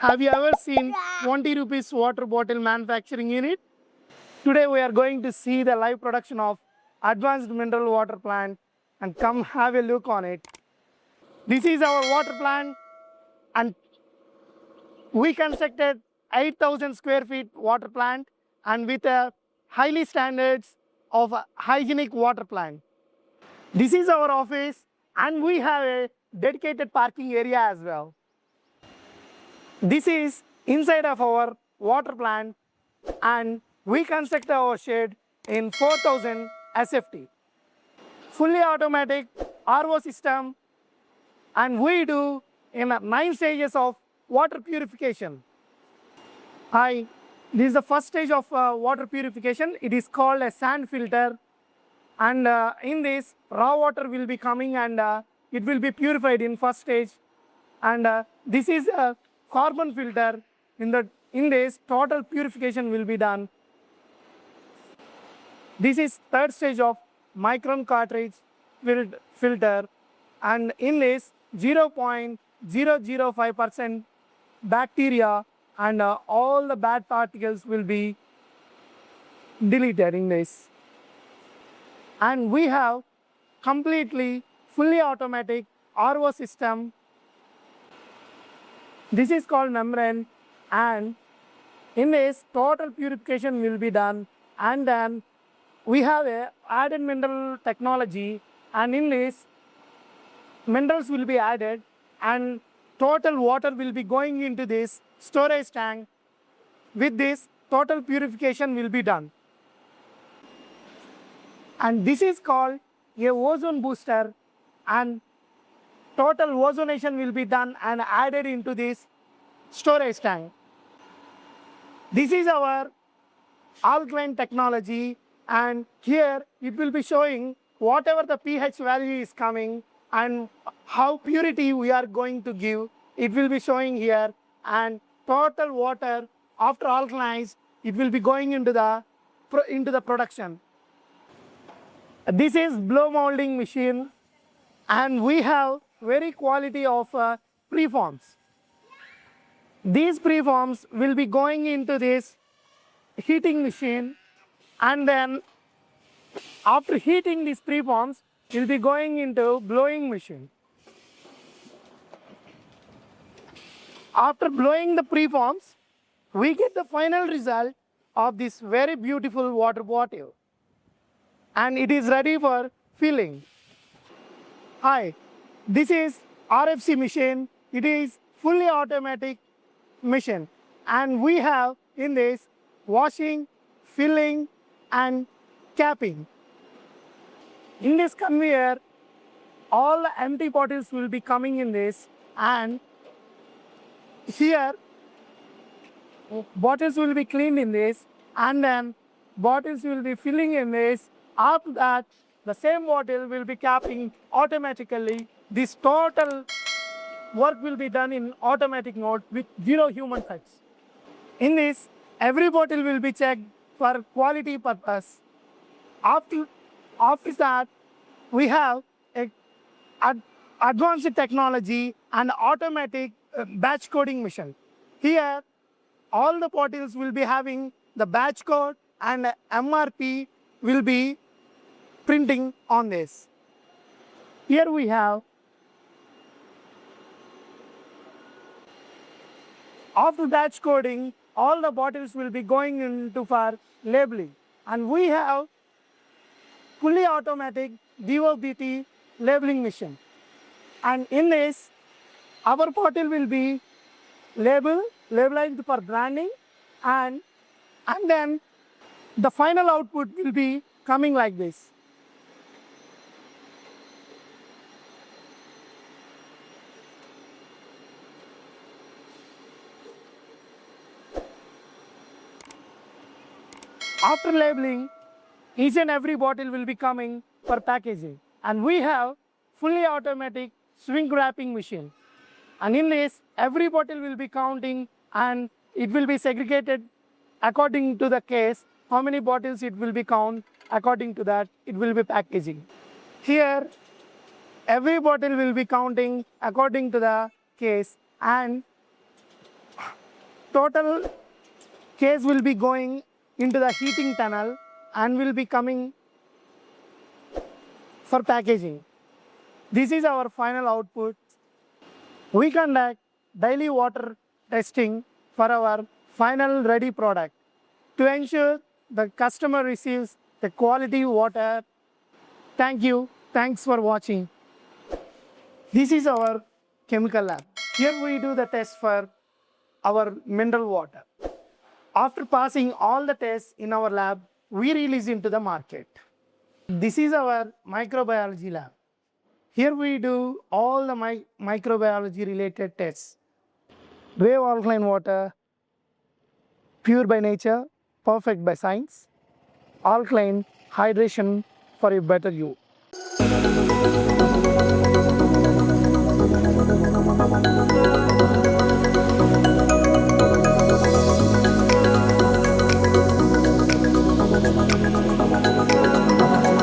Have you ever seen 20 rupees water bottle manufacturing unit? Today we are going to see the live production of advanced mineral water plant and come have a look on it. This is our water plant and we constructed 8,000 square feet water plant and with a highly standards of a hygienic water plant. This is our office and we have a dedicated parking area as well. This is inside of our water plant and we construct our shed in 4,000 SFT. Fully automatic RO system and we do in 9 stages of water purification. This is the first stage of water purification. It is called a sand filter and in this raw water will be coming and it will be purified in first stage and this is a carbon filter. In this total purification will be done. This is third stage of micron cartridge filter and in this 0.005% bacteria and all the bad particles will be deleted in this. And we have completely fully automatic RO system. This is called membrane and in this total purification will be done and then we have a added mineral technology and in this minerals will be added and total water will be going into this storage tank. With this total purification will be done. And this is called a ozone booster and total ozonation will be done and added into this storage tank. This is our alkaline technology and here it will be showing whatever the pH value is coming and how purity we are going to give. It will be showing here and total water after alkalized it will be going into the production. This is blow molding machine and we have very quality of preforms. These preforms will be going into this heating machine and then after heating these preforms will be going into blowing machine. After blowing the preforms, we get the final result of this very beautiful water bottle and it is ready for filling. Hi, this is RFC machine. It is fully automatic machine and we have in this washing, filling and capping. In this conveyor, all the empty bottles will be coming in this and here bottles will be cleaned in this and then bottles will be filling in this. After that, the same bottle will be capping automatically. This total work will be done in automatic mode with 0 human touch. In this, every bottle will be checked for quality purpose. After that, we have advanced technology and automatic batch coding machine. Here, all the bottles will be having the batch code and MRP will be printing on this. Here we have after batch coding, all the bottles will be going into for labeling and we have fully automatic BOPP labeling machine and in this our bottle will be labelized for branding and then the final output will be coming like this. After labeling, each and every bottle will be coming for packaging and we have fully automatic swing wrapping machine and in this every bottle will be counting and it will be segregated according to the case how many bottles it will be count. According to that it will be packaging. Here every bottle will be counting according to the case and total case will be going into the heating tunnel and will be coming for packaging. This is our final output. We conduct daily water testing for our final ready product to ensure the customer receives the quality water. Thank you. Thanks for watching. This is our chemical lab. Here we do the test for our mineral water. After passing all the tests in our lab, we release into the market. This is our microbiology lab. Here we do all the microbiology related tests. Wave alkaline water, pure by nature, perfect by science. Alkaline hydration for a better you.